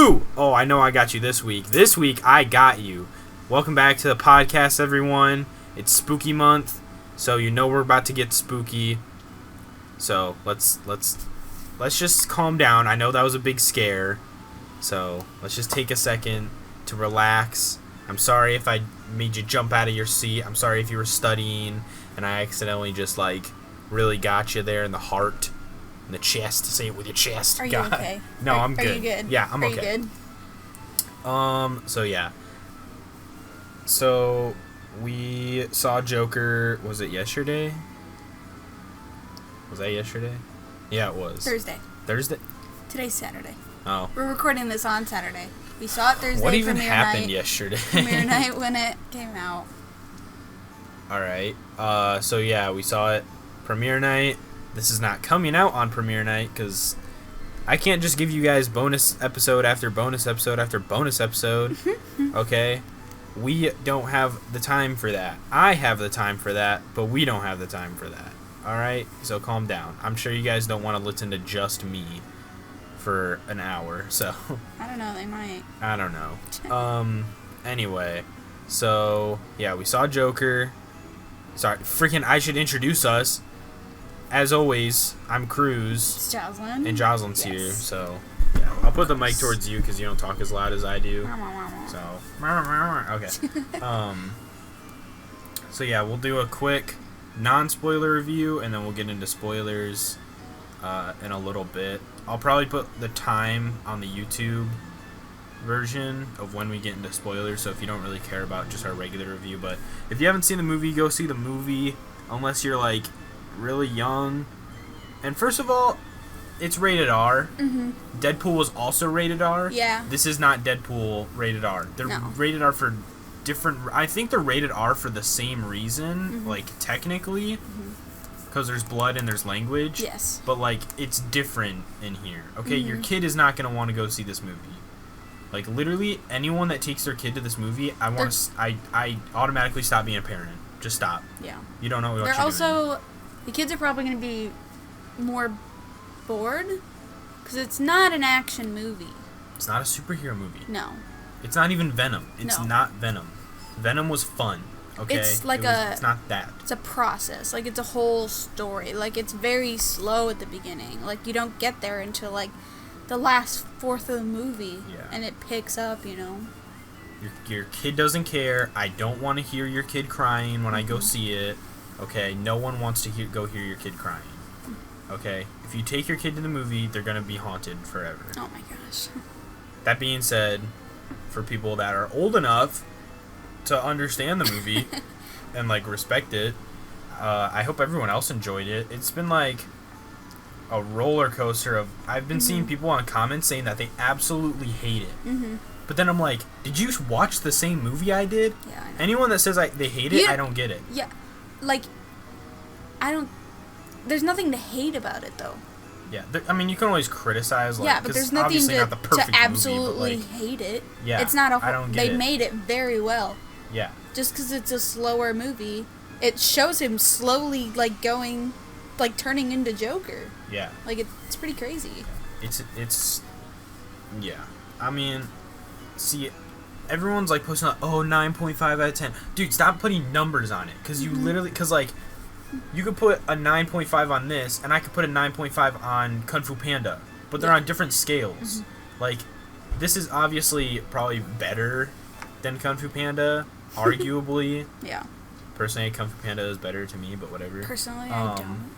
Who? Oh, I know I got you this week. This week, I got you. Welcome back to the podcast, everyone. It's spooky month, so you know we're about to get spooky. So let's just calm down. I know that was a big scare, so let's just take a second to relax. I'm sorry if I made you jump out of your seat. I'm sorry if you were studying and I accidentally just really got you there in the heart. In the chest. Say it with your chest. Are you okay? No, I'm good. Are you good? Yeah, I'm okay. Are you good? So yeah. So we saw Joker. Was it yesterday? Was that yesterday? Yeah, it was. Thursday. Today's Saturday. Oh. We're recording this on Saturday. We saw it Thursday. What even premiere happened night, yesterday? Premiere night when it came out. Alright. So yeah, we saw it premiere night. This is not coming out on premiere night because I can't just give you guys bonus episode after bonus episode after bonus episode. Okay? We don't have the time for that. I have the time for that, but we don't have the time for that. Alright? So calm down. I'm sure you guys don't want to listen to just me for an hour, so. I don't know, they might. I don't know. Anyway. So, yeah, we saw Joker. Sorry, freaking, I should introduce us. As always, I'm Cruz. It's Jocelyn. And Jocelyn's here, so yeah. I'll put the mic towards you because you don't talk as loud as I do. So, okay. So yeah, we'll do a quick non-spoiler review, and then we'll get into spoilers in a little bit. I'll probably put the time on the YouTube version of when we get into spoilers, so if you don't really care about just our regular review, but if you haven't seen the movie, go see the movie, unless you're really young. And first of all, it's rated R. Mm-hmm. Deadpool was also rated R. Yeah. This is not Deadpool rated R. They're rated R for different. I think they're rated R for the same reason, technically, because there's blood and there's language. Yes. But it's different in here. Okay, your kid is not gonna want to go see this movie. Literally, anyone that takes their kid to this movie, I automatically stop being a parent. Just stop. Yeah. You don't know what They're you're also doing. the kids are probably going to be more bored because it's not an action movie. It's not a superhero movie. No. It's not even Venom. It's not Venom. Venom was fun. Okay. It's it's not that. It's a process. It's a whole story. It's very slow at the beginning. You don't get there until the last fourth of the movie. Yeah. And it picks up. Your kid doesn't care. I don't want to hear your kid crying when I go see it. Okay, no one wants to go hear your kid crying. Okay, if you take your kid to the movie, they're gonna be haunted forever. Oh my gosh. That being said, for people that are old enough to understand the movie and respect it, I hope everyone else enjoyed it. It's been a roller coaster of. I've been seeing people on comments saying that they absolutely hate it. Mm-hmm. But then I'm like, did you watch the same movie I did? Yeah, I know. Anyone that says they hate it, I don't get it. Yeah, I don't. There's nothing to hate about it though. Yeah, you can always criticize. Yeah, but there's nothing to absolutely movie, hate it. Yeah, it's not a. I don't get They it. made it very well. Yeah. Just because it's a slower movie, it shows him slowly going, turning into Joker. Yeah. It's pretty crazy. It's. Yeah, see, everyone's posting 9.5 out of 10. Dude, stop putting numbers on it, because you literally, you could put a 9.5 on this, and I could put a 9.5 on Kung Fu Panda, but they're on different scales. This is obviously probably better than Kung Fu Panda, arguably. Yeah. Personally, Kung Fu Panda is better to me, but whatever. Personally, I don't.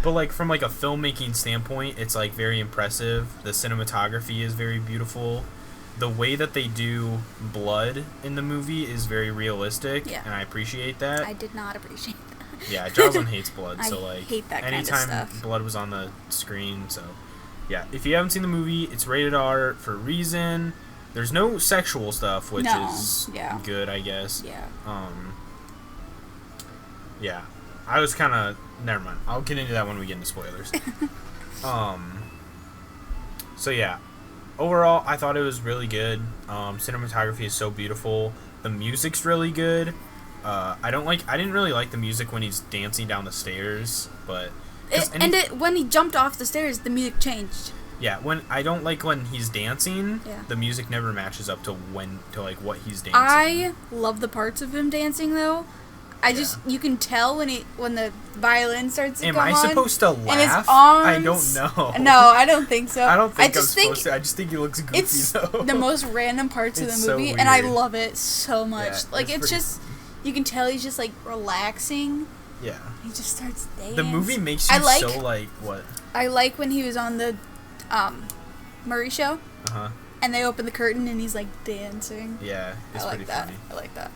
But from a filmmaking standpoint, it's very impressive. The cinematography is very beautiful. The way that they do blood in the movie is very realistic, and I appreciate that. I did not appreciate that. Yeah, Jocelyn hates blood, so I hate that kind of anytime stuff. blood was on the screen, so yeah. If you haven't seen the movie, it's rated R for a reason. There's no sexual stuff, which is good, I guess. Yeah. Yeah. I was kind of... Never mind. I'll get into that when we get into spoilers. So, yeah. Overall, I thought it was really good. Cinematography is so beautiful. The music's really good. I didn't really like the music when he's dancing down the stairs, but... When he jumped off the stairs, the music changed. Yeah, when I don't like when he's dancing. Yeah. The music never matches up to like what he's dancing. I love the parts of him dancing though. You can tell when the violin starts to Am come I on. supposed to laugh? And his arms. I don't know. No, I don't think so. I don't think I'm supposed to. I just think he looks goofy It's though. the most random parts of the It's so movie, and I weird. love it so much. Yeah, like it's it's just, you can tell he's just like relaxing. Yeah. He just starts dancing. The movie makes you so like what? I like when he was on the Murray show, and they open the curtain and he's like dancing. Yeah, it's I like pretty that. funny. I like that.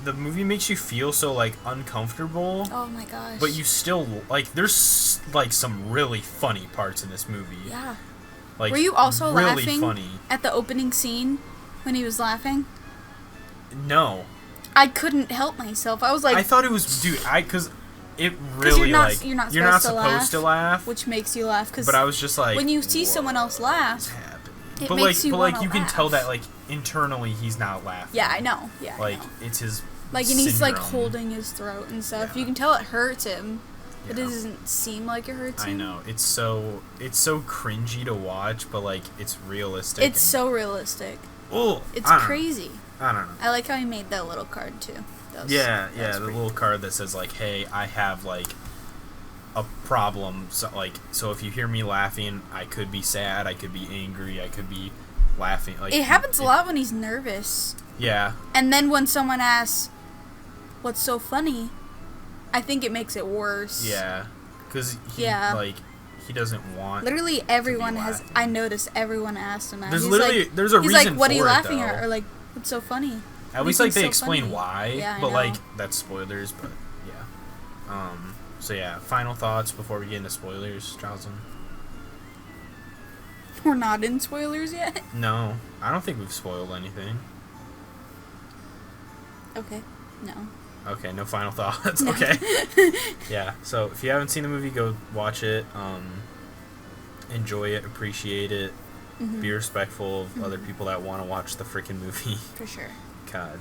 The movie makes you feel so like uncomfortable. Oh my gosh. But you still like there's like some really funny parts in this movie. Yeah. Like were you also really laughing funny. at the opening scene when he was laughing? No. I couldn't help myself. I was like, I thought it was because it really you're not supposed to laugh, which makes you laugh. Cause but I was just like, when you see someone else laugh, it but makes you wanna you can laugh. tell that like internally he's not laughing. Yeah, I know. Yeah, like I know. it's his like, and he's like syndrome. holding his throat and stuff. Yeah. You can tell it hurts him. It Yeah. doesn't seem like it hurts him. I know it's so cringy to watch, but like it's realistic. It's so realistic. Oh, It's crazy. I don't know. I like how he made that little card too. That was The pretty little card that says like, "Hey, I have like a problem." So if you hear me laughing, I could be sad, I could be angry, I could be laughing. Like It happens a lot when he's nervous. Yeah. And then when someone asks, "What's so funny?" I think it makes it worse. Yeah, because he doesn't want. Literally everyone has. laughing. I noticed everyone asked him that. There's He's literally like, there's a he's reason like, "What are for you it, laughing though. at?" Or like, "What's so funny?" At least You like think they so explain funny. why, Yeah, I but know. like that's spoilers. But yeah. So yeah, final thoughts before we get into spoilers, Jocelyn. We're not in spoilers yet. No, I don't think we've spoiled anything. Okay. No. Okay, no final thoughts. No. Okay. Yeah. So if you haven't seen the movie, go watch it. Enjoy it, appreciate it. Mm-hmm. Be respectful of other people that want to watch the freaking movie. For sure. God,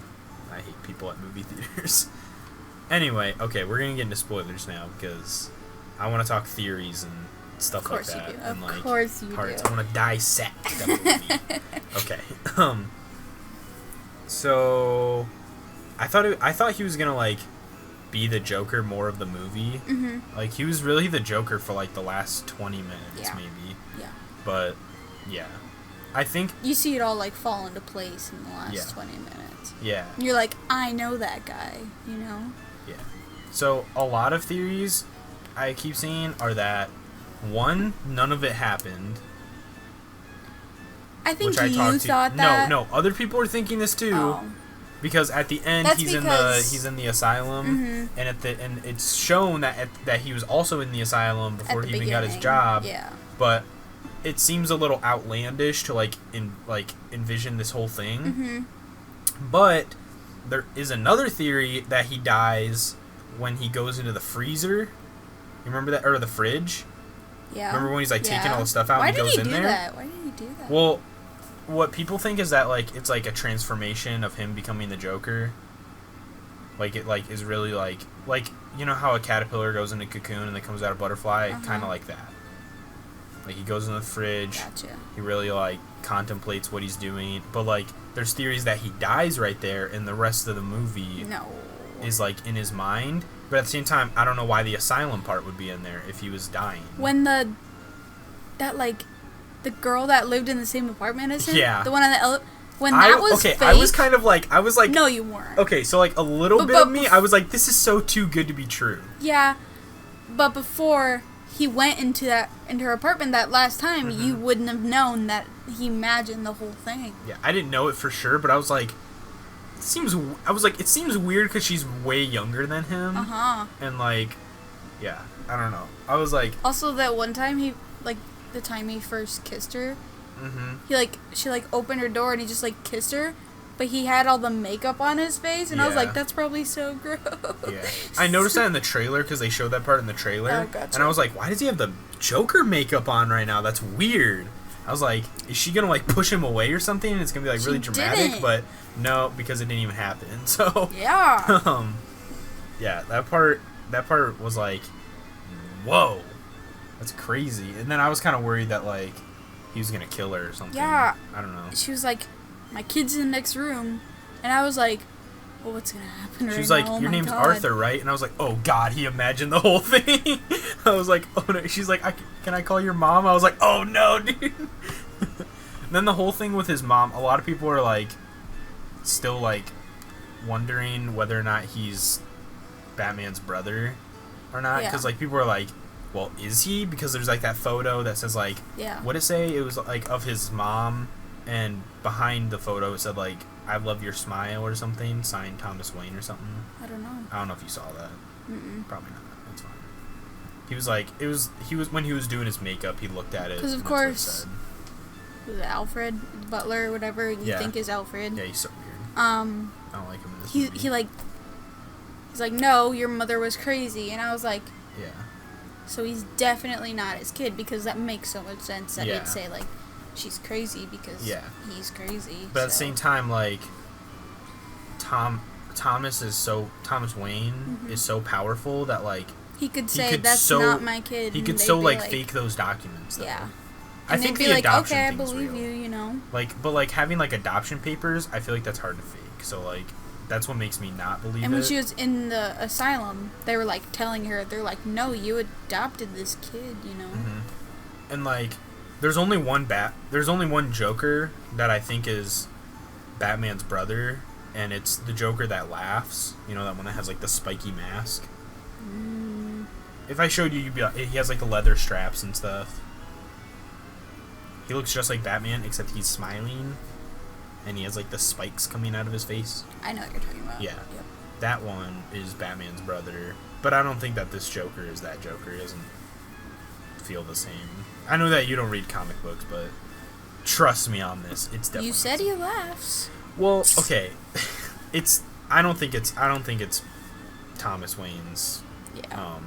I hate people at movie theaters. Anyway, okay, we're gonna get into spoilers now because I want to talk theories and stuff Of course like that. you do. And Of like course you parts. do. I want to dissect the movie. Okay. So I thought he was gonna like be the Joker more of the movie. Mm-hmm. Like he was really the Joker for like the last 20 minutes maybe. Yeah. But yeah, I think You see it all like fall into place in the last Yeah. 20 minutes. yeah. You're like, I know that guy. You know. Yeah. So a lot of theories I keep seeing are that one, none of it happened. I think Which I you talked to. thought that. No, other people are thinking this too. Oh. Because at the end That's he's because- in the asylum, Mhm. and it's shown that that he was also in the asylum before At the he even got his beginning. job. Yeah. But it seems a little outlandish to envision this whole thing. Mm-hmm. But there is another theory that he dies when he goes into the freezer. You remember that, or the fridge? Yeah. Remember when he's like taking Yeah. all the stuff out Why and did goes he in do there? that? Why did he do that? Well, what people think is that like it's like a transformation of him becoming the Joker. Like it like is really like you know how a caterpillar goes into a cocoon and then comes out a butterfly, Uh-huh. kind of like that. Like he goes in the fridge. Gotcha. He really like contemplates what he's doing, but like there's theories that he dies right there, and the rest of the movie No. is like in his mind. But at the same time, I don't know why the asylum part would be in there if he was dying. When the girl that lived in the same apartment as him, Yeah. the one on the when that was fake. I was kind of like No, you weren't. okay, so like a little But- bit but of me, I was like, this is so too good to be true. Yeah, but before he went into her apartment that last time, Mm-hmm. you wouldn't have known that he imagined the whole thing. Yeah, I didn't know it for sure, but I was like, it seems weird because she's way younger than him, and like, yeah, I don't know. I was like, Also, that one time the time he first kissed her, she opened her door and he just kissed her, but he had all the makeup on his face, and I was Yeah. like, that's probably so gross. yeah, I noticed that in the trailer because they showed that part in the trailer, Oh, gotcha. and I was like, why does he have the Joker makeup on right now? That's weird. I was like, is she gonna push him away or something? And it's gonna be really She dramatic, didn't. but no, because it didn't even happen. So Yeah. yeah, that part was like, whoa. That's crazy. And then I was kind of worried that, like, he was going to kill her or something. Yeah. I don't know. She was like, my kid's in the next room. And I was like, well, what's going to happen right now? She was like, oh your name's God. Arthur, right? And I was like, oh, God, he imagined the whole thing. I was like, oh, no. She's like, can I call your mom? I was like, oh, no, dude. And then the whole thing with his mom, a lot of people are, like, still, like, wondering whether or not he's Batman's brother or not. Because, like, people are like, well, is he? Because there's, like, that photo that says, like, what did it say? It was, like, of his mom, and behind the photo it said, like, I love your smile or something, signed Thomas Wayne or something. I don't know. I don't know if you saw that. Mm-mm. Probably not. That's fine. He was like, he was when he was doing his makeup, he looked at it. Because, of course, was it Alfred, Butler, whatever you think is Alfred. Yeah, he's so weird. I don't like him in this movie. He's like, no, your mother was crazy. And I was like, yeah. So he's definitely not his kid, because that makes so much sense that he'd say, like, she's crazy because he's crazy. But at the same time, like, Thomas Wayne is so powerful that, like, he could say, that's not my kid. He could like, fake those documents, though. Yeah. I think the adoption okay, I thing's believe real. you, you know. Like, but, like, having, like, adoption papers, I feel like that's hard to fake. So, like, that's what makes me not believe it. And when she was in the asylum, they were, like, telling her, they're like, no, you adopted this kid, you know. Mm-hmm. And, like, there's only one Joker that I think is Batman's brother, and it's the Joker that laughs. You know, that one that has, like, the spiky mask. Mm. If I showed you, you'd be like, he has, like, the leather straps and stuff. He looks just like Batman, except he's smiling, and he has, like, the spikes coming out of his face. I know what you're talking about. Yeah. Yep. That one is Batman's brother, but I don't think that this Joker is that Joker. He doesn't feel the same. I know that you don't read comic books, but trust me on this. It's definitely. You said he laughs. Well, okay. I don't think it's Thomas Wayne's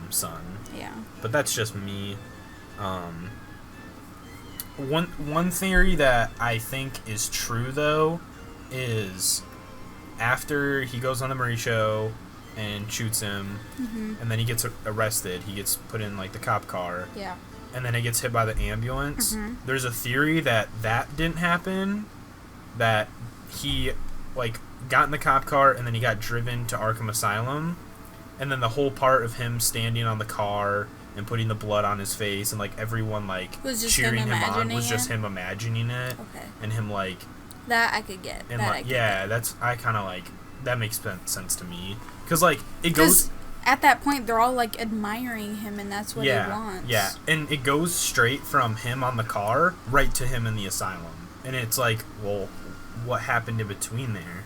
son. Yeah. But that's just me. One theory that I think is true, though, is after he goes on the Murray show and shoots him, and then he gets arrested, he gets put in, like, the cop car, and then he gets hit by the ambulance. There's a theory that didn't happen, that he, like, got in the cop car and then he got driven to Arkham Asylum, and then the whole part of him standing on the car and putting the blood on his face and, like, everyone, like, cheering him on was just him imagining it. Okay. And him, like... That I could get. And, that like, I could get. That's... I kind of, like... That makes sense to me. Because, like, it goes... at that point, they're all, like, admiring him, and that's what he wants. Yeah, and it goes straight from him on the car right to him in the asylum. And it's like, well, what happened in between there?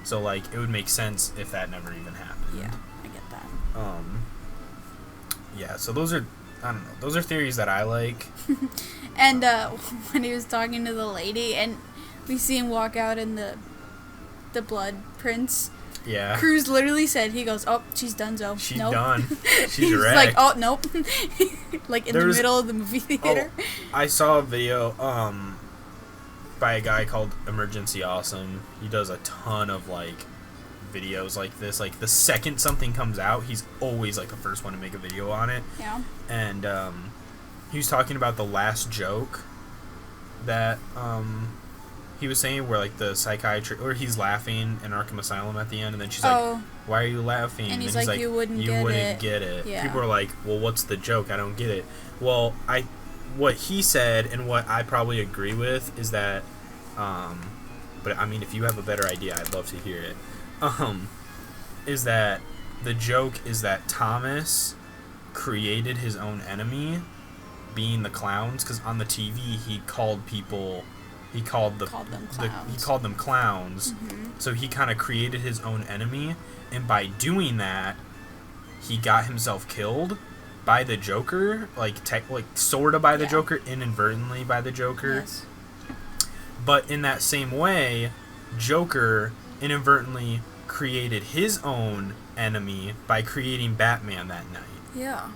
So, like, it would make sense if that never even happened. Yeah, I get that. Yeah, so those are, I don't know, those are theories that I like. And when he was talking to the lady, and we see him walk out in the blood prints. Yeah. Cruz literally said, he goes, oh, she's donezo. She's nope. done. She's He's wrecked. like, oh, nope. Like, in the middle of the movie theater. Oh, I saw a video by a guy called Emergency Awesome. He does a ton of, like, videos like this. Like, the second something comes out, he's always, like, the first one to make a video on it. Yeah. And he was talking about the last joke that he was saying, where, like, the psychiatrist, or he's laughing in Arkham Asylum at the end, and then she's like, why are you laughing? And he's like, you wouldn't get it. Yeah. People are like, well, what's the joke? I don't get it. Well, what he said, and what I probably agree with, is that, but I mean, if you have a better idea, I'd love to hear it, is that the joke is that Thomas created his own enemy, being the clowns, because on the TV he called people, he called them clowns. So he kind of created his own enemy, and by doing that, he got himself killed by the Joker, like sorta by the Joker, inadvertently by the Joker. Yes. But in that same way, Joker inadvertently created his own enemy by creating Batman that night. Yeah.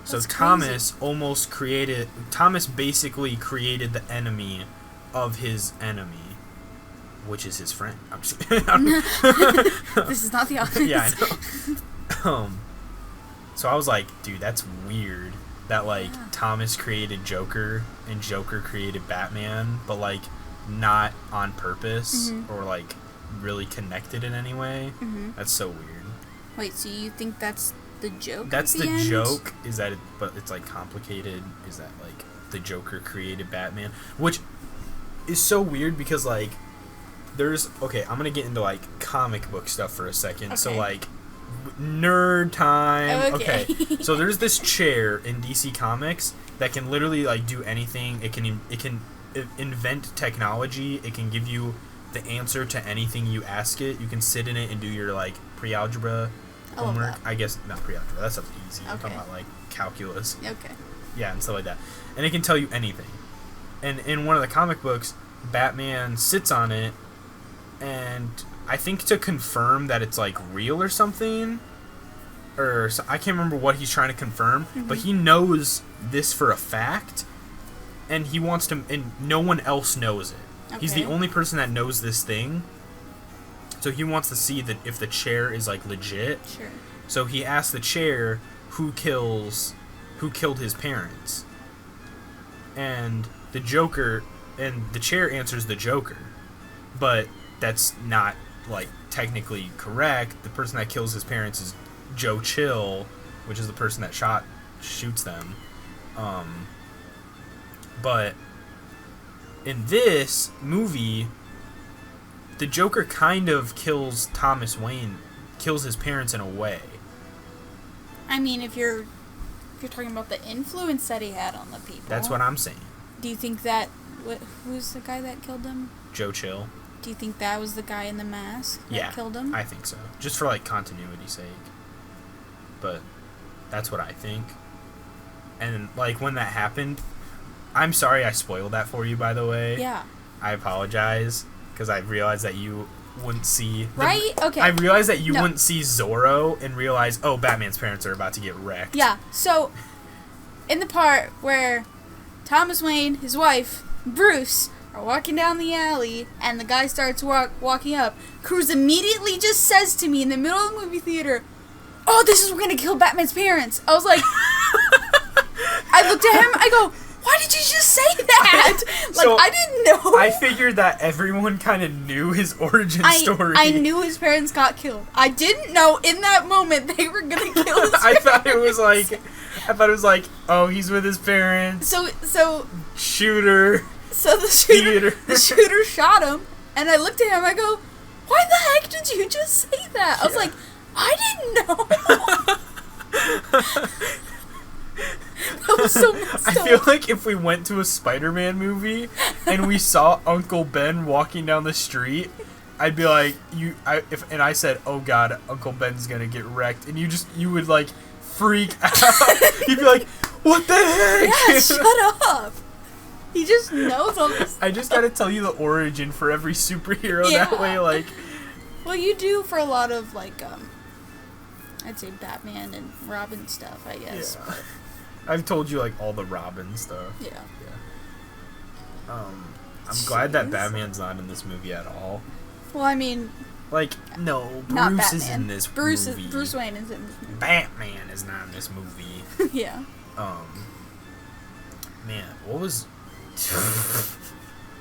So Thomas basically created the enemy of his enemy, which is his friend. I'm just This is not The Office. Yeah, I know. So I was like, dude, that's weird. that like Thomas created Joker and Joker created Batman, but like not on purpose or like really connected in any way. That's so weird. Wait, so you think that's the joke? That's at the end? joke. Is that but it's like complicated? Is that like the Joker created Batman, which is so weird because like there's I'm gonna get into like comic book stuff for a second. So like nerd time. Okay. So there's this chair in DC Comics that can literally like do anything. It can invent technology. It can give you the answer to anything you ask it. You can sit in it and do your like pre-algebra homework. I guess not pre-algebra. That's something easy. I'm talking about like calculus. Okay. Yeah, and stuff like that. And it can tell you anything. And in one of the comic books, Batman sits on it, and I think to confirm that it's like real or something, or so, I can't remember what he's trying to confirm, but he knows this for a fact, and he wants to, and no one else knows it. Okay. He's the only person that knows this thing, so he wants to see that if the chair is like legit. Sure. So he asks the chair who killed his parents, and the Joker, and the chair answers the Joker, but that's not like technically correct. The person that kills his parents is Joe Chill, which is the person that shoots them. But in this movie, the Joker kind of kills Thomas Wayne, kills his parents in a way. I mean, if you're talking about the influence that he had on the people. That's what I'm saying. Do you think that who's the guy that killed him? Joe Chill. Do you think that was the guy in the mask that killed him? I think so. Just for like continuity's sake. But that's what I think. And like when that happened, I'm sorry I spoiled that for you, by the way. Yeah. I apologize because I realized that you wouldn't see right? Okay. I realized that you wouldn't see Zorro and realize, oh, Batman's parents are about to get wrecked. Yeah. So in the part where Thomas Wayne, his wife, Bruce are walking down the alley, and the guy starts walking up, Cruz immediately just says to me in the middle of the movie theater, "Oh, this is gonna kill Batman's parents." I was like, I looked at him, I go, "Why did you just say that?" Like, so, I didn't know. I figured that everyone kind of knew his origin story. I knew his parents got killed. I didn't know in that moment they were gonna kill his parents. I thought it was like, oh, he's with his parents. So shooter. So the shooter shot him, and I looked at him, I go, "Why the heck did you just say that?" I was like, I didn't know. That was so messed up. I feel like if we went to a Spider-Man movie and we saw Uncle Ben walking down the street, I'd be like, and I said, "Oh God, Uncle Ben's gonna get wrecked," and you would like freak out. You'd be like, "What the heck?" Yeah, shut up. He just knows all this. I just gotta tell you the origin for every superhero that way, like. Well, you do for a lot of like, I'd say Batman and Robin stuff, I guess. Yeah. I've told you like all the Robin stuff. Yeah. I'm glad that Batman's not in this movie at all. Well, I mean, like, no, Bruce is in this movie. Bruce Wayne is in this movie. Batman is not in this movie. Yeah. Man, what was?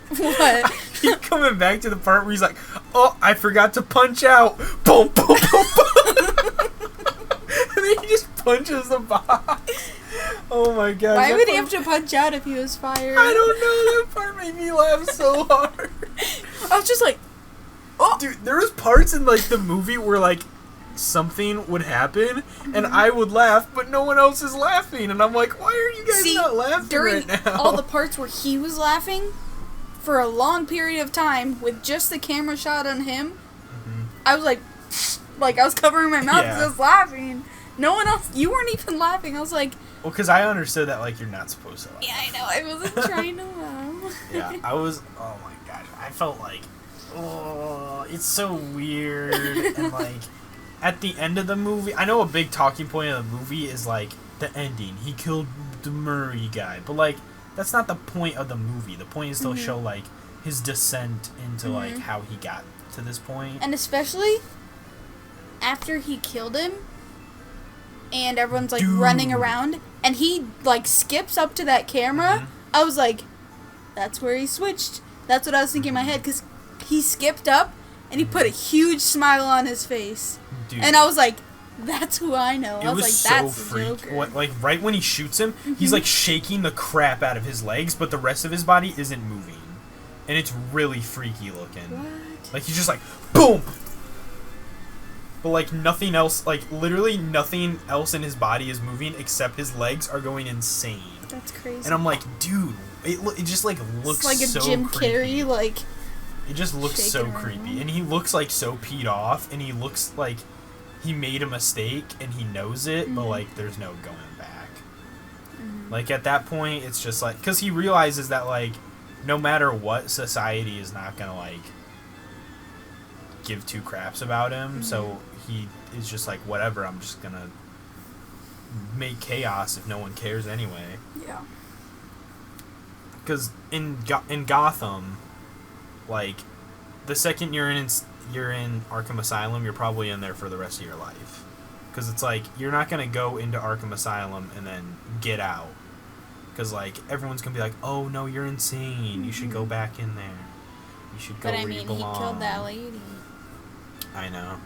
What? I keep coming back to the part where he's like, "Oh, I forgot to punch out." Boom, boom, boom, boom. And then he just punches the box. Oh my God. Why would he have to punch out if he was fired? I don't know. That part made me laugh so hard. I was just like, oh. Dude, there was parts in like the movie where like something would happen and I would laugh, but no one else is laughing, and I'm like, why are you guys not laughing right now? During all the parts where he was laughing for a long period of time with just the camera shot on him, I was like I was covering my mouth because I was laughing. No one else, you weren't even laughing. I was like, well, because I understood that like you're not supposed to laugh. Yeah, I know. I wasn't trying to laugh. Yeah, I was. Oh my gosh, I felt like, oh, it's so weird. And like at the end of the movie, I know a big talking point of the movie is like the ending. He killed the Murray guy, but like that's not the point of the movie. The point is to show like his descent into like how he got to this point. And especially after he killed him, and everyone's like Dude. running around, and he like skips up to that camera. I was like, that's where he switched. That's what I was thinking in my head, because he skipped up and he put a huge smile on his face. Dude. And I was like, that's who I know. I was like, so that's the freak. Joker. What, like right when he shoots him, he's like shaking the crap out of his legs, but the rest of his body isn't moving, and it's really freaky looking. What? Like he's just like boom, but like nothing else, like literally nothing else in his body is moving except his legs are going insane. That's crazy. And I'm like, dude, it just like looks it's like a so Jim creepy. Carrey, like. It just looks so shaking creepy, around. and he looks like so peed off, and he looks like he made a mistake and he knows it, but like there's no going back. Like at that point, it's just like, because he realizes that like no matter what, society is not gonna like give two craps about him, so he is just like, whatever, I'm just gonna make chaos if no one cares anyway. Yeah. Because in Gotham, like the second you're in Arkham Asylum, you're probably in there for the rest of your life. Because it's like, you're not going to go into Arkham Asylum and then get out. Because like, everyone's going to be like, oh no, you're insane. You should go back in there. You should go But I where mean, you he belong. killed that lady. I know.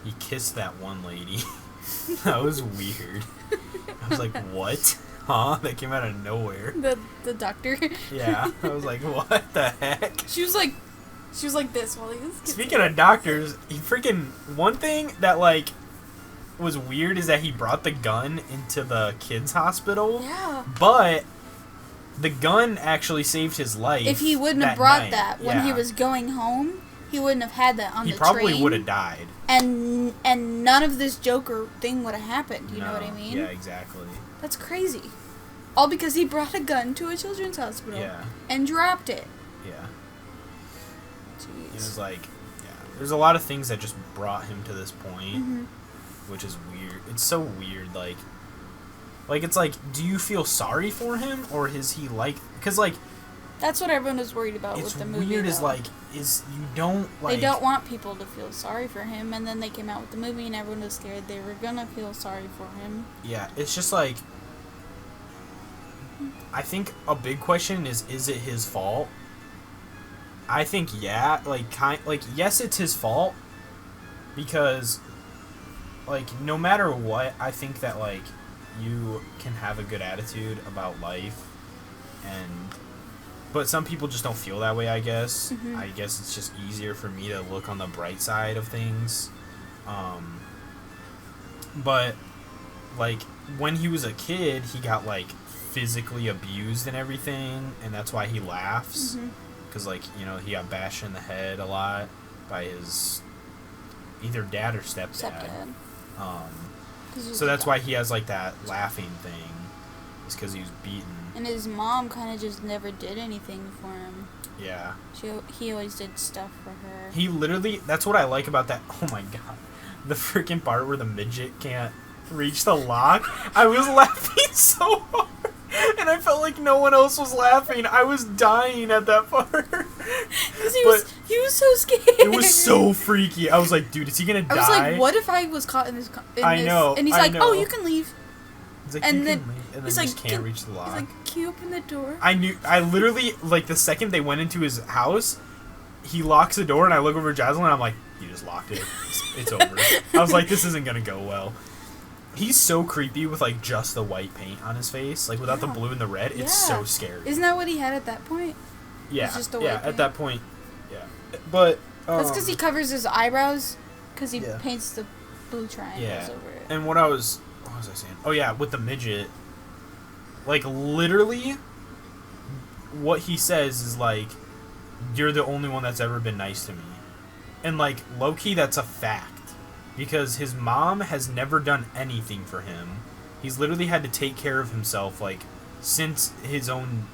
He kissed that one lady. That was weird. I was like, what? Huh? That came out of nowhere. The doctor. Yeah. I was like, what the heck? She was like this while he was kissing. Speaking of doctors, he freaking, one thing that like was weird is that he brought the gun into the kids' hospital. Yeah. But the gun actually saved his life. If he wouldn't have that brought night. that when he was going home, he wouldn't have had that on He the probably train. would have died. And none of this Joker thing would have happened. You know what I mean? Yeah, exactly. That's crazy. All because he brought a gun to a children's hospital. Yeah. And dropped it. Yeah. Jeez. It was like, yeah. There's a lot of things that just brought him to this point, which is weird. It's so weird. Like it's like, do you feel sorry for him, or is he like? Because like, That's what everyone was worried about it's with the movie. weird. Is though. like, is you don't like. They don't want people to feel sorry for him, and then they came out with the movie, and everyone was scared they were gonna feel sorry for him. Yeah, it's just like, I think a big question is it his fault? I think yeah, yes, it's his fault, because like no matter what, I think that like you can have a good attitude about life, but some people just don't feel that way, I guess. I guess it's just easier for me to look on the bright side of things. But like when he was a kid, he got like physically abused and everything, and that's why he laughs, because like, you know, he got bashed in the head a lot by his either dad or stepdad. So that's why he has like that laughing thing, is because he was beaten. And his mom kind of just never did anything for him. Yeah. He always did stuff for her. He literally, that's what I like about that. Oh my god. The freaking part where the midget can't reach the lock. I was laughing so hard. And I felt like no one else was laughing. I was dying at that part. Because he was so scared. It was so freaky. I was like, dude, is he gonna die? I was like, what if I was caught in this? I know. And he's I like, know. oh, you can leave. He's like, And you then can leave. And then he's he like, just can't reach the lock. He's like, can you open the door? I literally, like, the second they went into his house, he locks the door, and I look over at Jocelyn, and I'm like, you just locked it. It's over. I was like, this isn't gonna go well. He's so creepy with, like, just the white paint on his face. Like, without the blue and the red, it's so scary. Isn't that what he had at that point? Yeah, just the yeah, white at paint? that point, yeah. But, That's because he covers his eyebrows, because he Yeah. paints the blue triangles yeah. over it. And what was I saying? Oh, yeah, with the midget, like, literally, what he says is, like, you're the only one that's ever been nice to me. And, like, low-key, that's a fact. Because his mom has never done anything for him. He's literally had to take care of himself, like, since his own,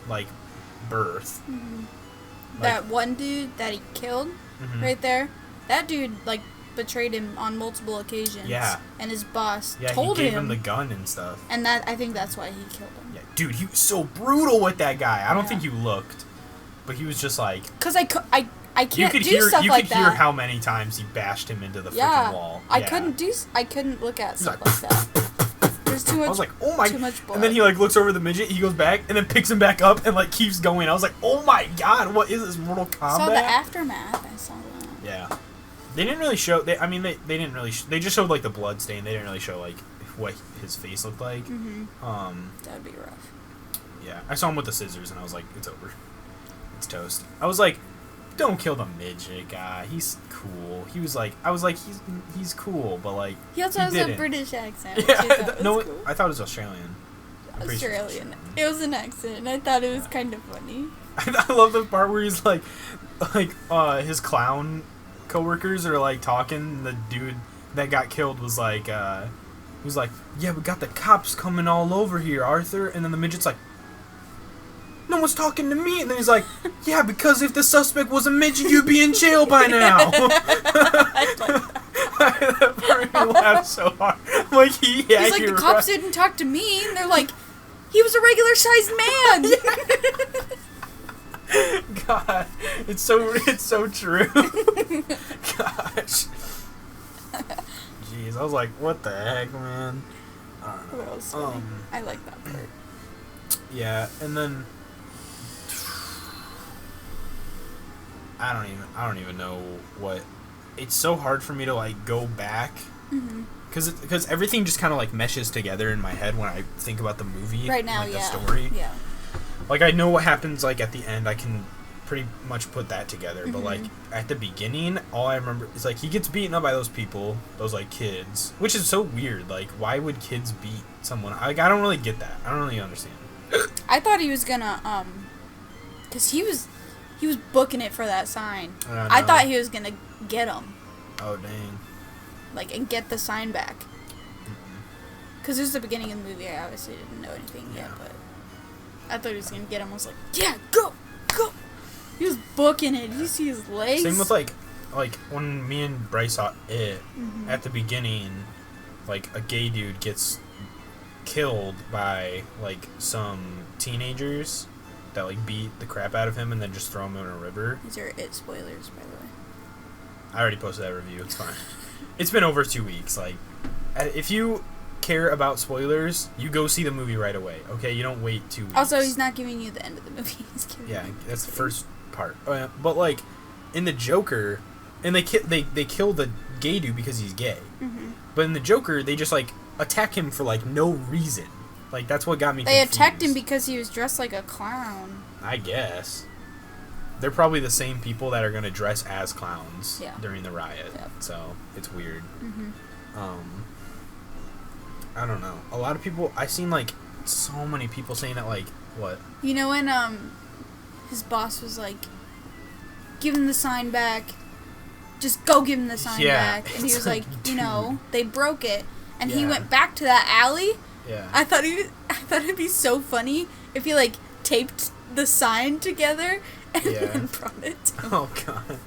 like, birth. That one dude that he killed, right there, that dude, like, betrayed him on multiple occasions. Yeah. And his boss Yeah, told he gave him the gun and stuff. And I think that's why he killed him. Yeah, dude, he was so brutal with that guy. I don't Yeah. think you looked. But he was just like... Because I I can't do stuff you like could hear that. how many times he bashed him into the Yeah, freaking wall. I couldn't look at stuff like that. There's too much. I was like, oh my. Too much blood. And then he like looks over the midget. He goes back and then picks him back up and like keeps going. I was like, oh my god, what is this, Mortal Kombat? Saw the aftermath. I saw that. Yeah, they didn't really show. They didn't really. They just showed like the blood stain. They didn't really show like what his face looked like. That'd be rough. Yeah, I saw him with the scissors and I was like, it's over. It's toast. I was like, don't kill the midget guy. He's cool. He was like, I was like, he's cool, but like He also has didn't. a British accent. Which Yeah, I thought was no, cool. I thought it was Australian. I'm pretty sure it's Australian. It was an accent, and I thought it was kind of funny. I love the part where he's like his clown coworkers are like talking. And the dude that got killed was like, yeah, we got the cops coming all over here, Arthur. And then the midget's like, no one's talking to me. And then he's like, yeah, because if the suspect was a midget, you'd be in jail by now. That part made me laugh so hard. I'm like, yeah, He's like, the cops didn't talk to me, and they're like, he was a regular sized man. God, it's so true. Gosh. Jeez, I was like, what the heck, man? I don't know. That was funny. I like that part. Yeah, and then I don't even know what. It's so hard for me to like go back because everything just kind of like meshes together in my head when I think about the movie Right now, like, yeah. the story. Yeah. Like I know what happens like at the end. I can pretty much put that together. But like at the beginning, all I remember is like he gets beaten up by those people, those like kids, which is so weird. Like why would kids beat someone? Like I don't really get that. I don't really understand. I thought he was gonna, cause he was booking it for that sign. I thought he was gonna get him. Oh dang. Like, and get the sign back. Cause this is the beginning of the movie. I obviously didn't know anything yet, but I thought he was gonna get him. I was like, yeah, go. He was booking it. Did you see his legs? Same with like when me and Bryce saw it at the beginning, like a gay dude gets killed by like some teenagers that like beat the crap out of him and then just throw him in a river. These are it spoilers, by the way. I already posted that review. It's fine. It's been over 2 weeks. Like, if you care about spoilers, you go see the movie right away. Okay, you don't wait 2 weeks. Also, he's not giving you the end of the movie. He's giving Yeah, you that's the first part. But like in the Joker, and they kill the gay dude because he's gay. But in the Joker, they just like attack him for like no reason. Like that's what got me. They confused. attacked him because he was dressed like a clown. I guess. They're probably the same people that are gonna dress as clowns during the riot. Yep. So it's weird. I don't know. A lot of people I've seen like so many people saying that like what? You know when his boss was like, give him the sign back. Just go give him the sign back. And he was like, you know, they broke it. And he went back to that alley. Yeah. I thought it'd be so funny if he like taped the sign together and then brought it to him. Oh god.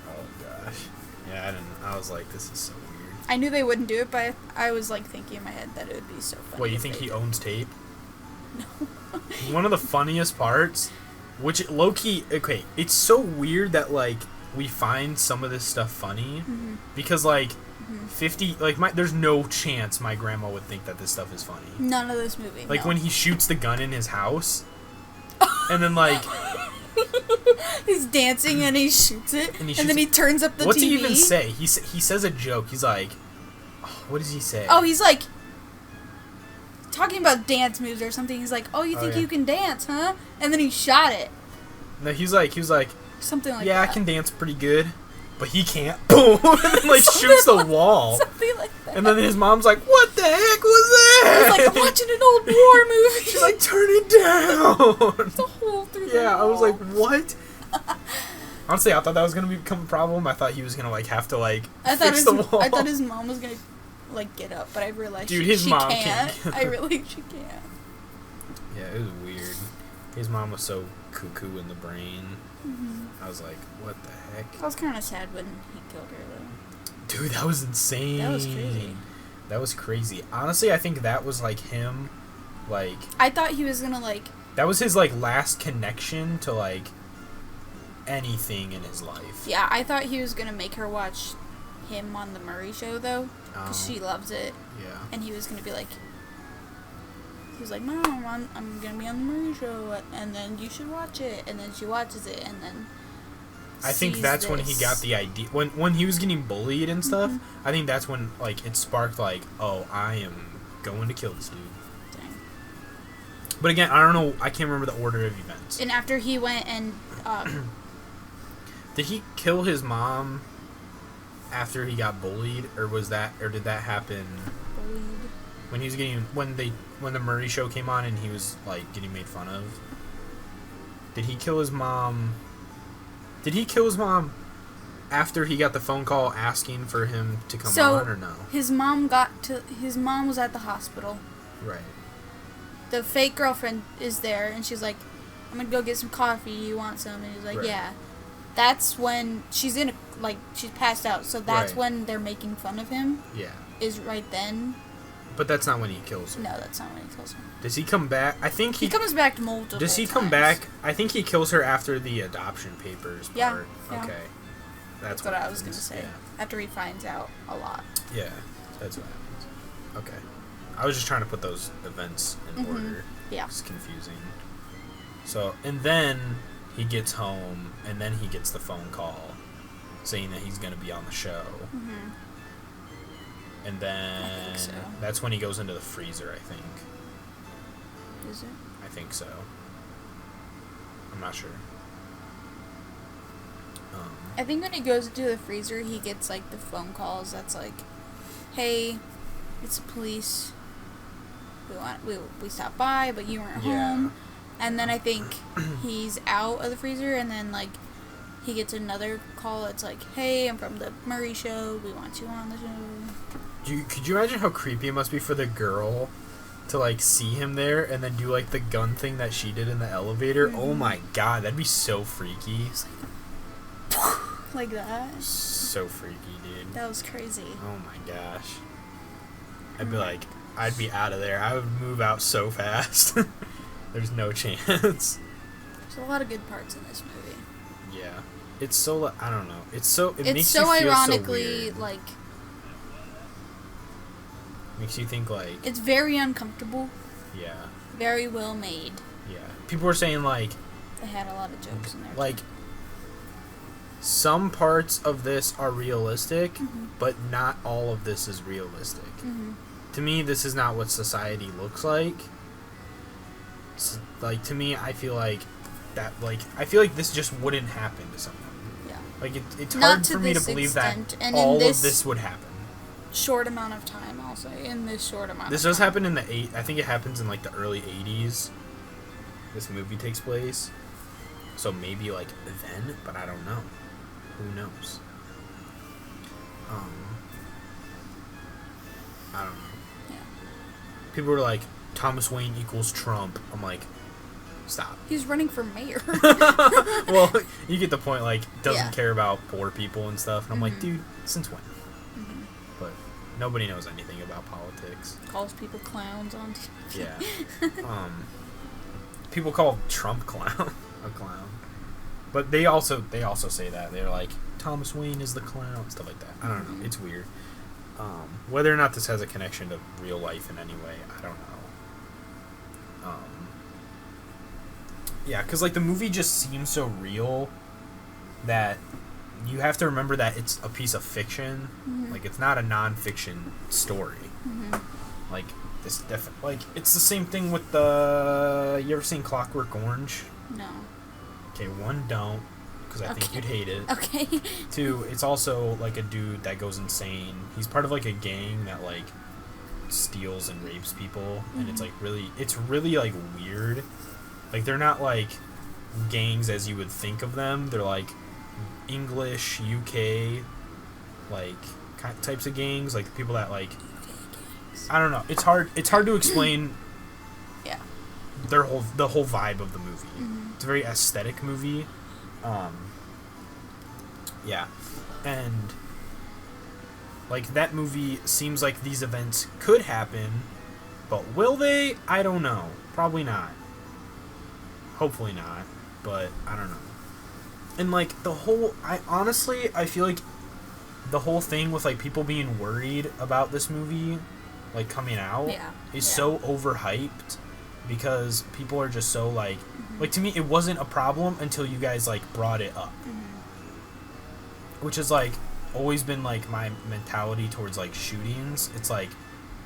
Oh gosh. Yeah, I was like, this is so weird. I knew they wouldn't do it, but I was like thinking in my head that it would be so funny. What, you think he owns tape? No. One of the funniest parts, which low-key, okay, it's so weird that like we find some of this stuff funny because like 50 like there's no chance my grandma would think that this stuff is funny. None of this movie. Like no. when he shoots the gun in his house and then like he's dancing and he shoots it and then he turns up the what's TV. What's he even say? He says a joke. He's like, oh, what does he say? Oh, he's like talking about dance moves or something. He's like, oh, you think you can dance, huh? And then he shot it. No, he was like something like yeah, that. I can dance pretty good, but he can't. Boom! And then like shoots the wall. Something like that. And then his mom's like, what the heck was that? He's like, I'm watching an old war movie. She's like, turn it down. It's a hole through the Yeah, I was wall. like, what? Honestly, I thought that was gonna become a problem. I thought he was gonna like have to like fix the wall. I thought his mom was gonna like get up, but I realized his she mom can't. can't. I really she can't. Yeah, it was weird. His mom was so cuckoo in the brain. I was like, what the heck? I was kind of sad when he killed her though. Dude, that was insane. That was crazy. That was crazy. Honestly, I think that was like him, like I thought he was gonna like. that was his like last connection to like anything in his life. Yeah, I thought he was gonna make her watch him on the Murray Show though, because she loves it. Yeah. And he was gonna be like, Mom, I'm gonna be on the Murray Show, and then you should watch it. And then she watches it, and then I think that's when he got the idea. When he was getting bullied and stuff, I think that's when, like, it sparked, like, oh, I am going to kill this dude. Dang. But again, I don't know, I can't remember the order of events. And after he went and, Did he kill his mom after he got bullied, or did that happen bullied. when he was when the Murray Show came on and he was, like, getting made fun of? Did he kill his mom? Did he kill his mom after he got the phone call asking for him to come on, or no? His mom was at the hospital. Right. The fake girlfriend is there, and she's like, I'm gonna go get some coffee, you want some? And he's like, Right. yeah. That's when she's she's passed out, so that's Right. when they're making fun of him, Yeah. is right then. But that's not when he kills her. No, that's not when he kills her. Does he come back? I think He comes back multiple Does he come times. back? I think he kills her after the adoption papers part. Yeah, yeah. Okay. That's what I was gonna happens. say. After he finds out a lot. Yeah, that's what happens. Okay. I was just trying to put those events in order. Yeah. It's confusing. So, and then he gets home, and then he gets the phone call saying that he's going to be on the show. Mm-hmm. And then I think so. That's when he goes into the freezer, I think. Is it? I think so. I'm not sure. I think when he goes into the freezer, he gets, like, the phone calls that's like, hey, it's the police. We stopped by, but you weren't home. And then I think he's out of the freezer, and then, like, he gets another call that's like, hey, I'm from the Murray Show. We want you on the show. Could you imagine how creepy it must be for the girl to, like, see him there and then do, like, the gun thing that she did in the elevator? Mm-hmm. Oh my god, that'd be so freaky. Like that. So freaky, dude. That was crazy. Oh my gosh. I'd be like, I'd be out of there. I would move out so fast. There's no chance. There's a lot of good parts in this movie. Yeah. It's so, I don't know. It makes so you feel ironically, so weird. like, Makes you think, like, it's very uncomfortable, yeah. very well made. Yeah. People were saying, like, They had a lot of jokes in there. like, some parts of this are realistic, but not all of this is realistic. Mm-hmm. To me, this is not what society looks like. Like, to me, I feel like this just wouldn't happen to someone. Yeah. Like, it's Not hard to for me to this believe extent, that and all in of this this would happen. short amount of time, I'll say. In this short amount This of does time. happen in I think it happens in, like, the early 80s. This movie takes place. So maybe, like, then, but I don't know. Who knows? I don't know. Yeah. People were like, Thomas Wayne equals Trump. I'm like, stop. He's running for mayor. Well, you get the point, like, doesn't Yeah. care about poor people and stuff. And I'm like, Mhm. dude, since when? Mhm. But nobody knows anything about politics. Calls people clowns on TV. Yeah. People call Trump clown a clown. But they also say that. They're like, Thomas Wayne is the clown, stuff like that. I don't know. It's weird. Whether or not this has a connection to real life in any way, I don't know. Yeah, because, like, the movie just seems so real that you have to remember that it's a piece of fiction. Mhm. Like, it's not a non-fiction story. Mhm. Like, this like, it's the same thing with the... You ever seen Clockwork Orange? No. Okay, one, don't, because I think Okay. you'd hate it. Okay. Two, it's also, like, a dude that goes insane. He's part of, like, a gang that, like, steals and rapes people, and it's, like, really, like, weird. Like, they're not, like, gangs as you would think of them. They're, like, English, UK, like, types of gangs. Like, people that, like... I don't know. It's hard to explain... Yeah. the whole vibe of the movie. Mhm. It's a very aesthetic movie. Yeah. And, like, that movie seems like these events could happen, but will they? I don't know. Probably not. Hopefully not, but I don't know. And, like, I feel like the whole thing with, like, people being worried about this movie, like, coming out is so overhyped because people are just so, like, like, to me, it wasn't a problem until you guys, like, brought it up. Which is, like, always been, like, my mentality towards, like, shootings. It's, like,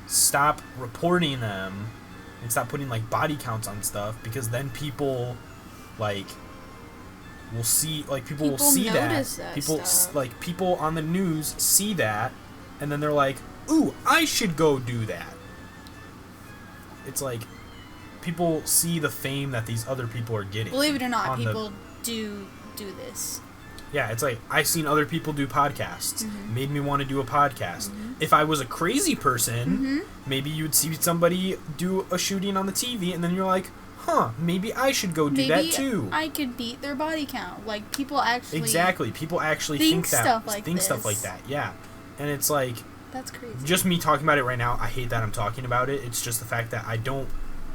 stop reporting them and stop putting, like, body counts on stuff because then people, like, will see, like, people will see that people stuff. like, people on the news see that and then they're like, ooh, I should go do that. It's like people see the fame that these other people are getting. Believe it or not, people do this. Yeah, it's like, I've seen other people do podcasts. Made me want to do a podcast. If I was a crazy person, maybe you'd see somebody do a shooting on the TV, and then you're like, huh, maybe I should go do that too. I could beat their body count. Like, people actually... Exactly. People actually think stuff like that, yeah. And it's like... That's crazy. Just me talking about it right now, I hate that I'm talking about it. It's just the fact that I don't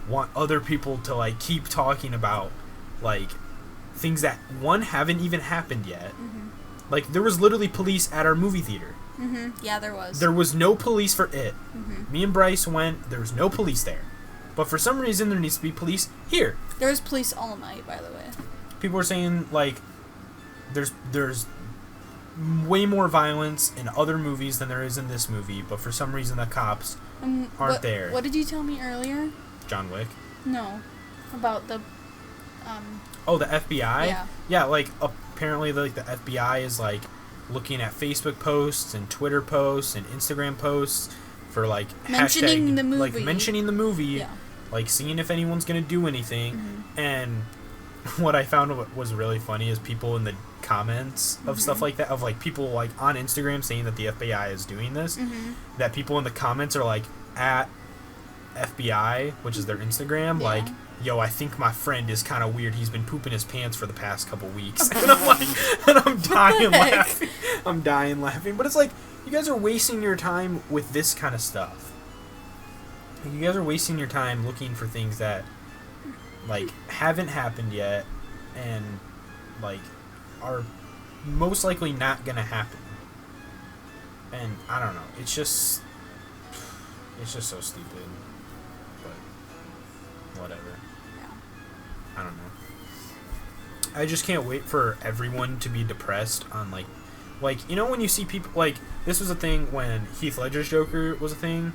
want other people to, like, keep talking about, like... things that, one, haven't even happened yet. Like, there was literally police at our movie theater. Yeah, there was. There was no police for it. Me and Bryce went, there was no police there. But for some reason, there needs to be police here. There was police all night, by the way. People are saying, like, there's way more violence in other movies than there is in this movie, but for some reason the cops aren't there. What did you tell me earlier? John Wick? No. About the... Oh, the FBI? Yeah. Yeah, like, apparently, like, the FBI is, like, looking at Facebook posts and Twitter posts and Instagram posts for, like, mentioning the movie. Like, mentioning the movie. Yeah. Like, seeing if anyone's gonna do anything. And what I found was really funny is people in the comments of stuff like that, of, like, people, like, on Instagram saying that the FBI is doing this, that people in the comments are, like, at FBI, which is their Instagram, like, yo, I think my friend is kind of weird. He's been pooping his pants for the past couple weeks. And I'm like, and I'm dying laughing. I'm dying laughing. But it's like, you guys are wasting your time with this kind of stuff. Like, you guys are wasting your time looking for things that, like, haven't happened yet and, like, are most likely not going to happen. And I don't know. It's just so stupid. But whatever. I don't know. I just can't wait for everyone to be depressed on, like, you know when you see people, like, this was a thing when Heath Ledger's Joker was a thing?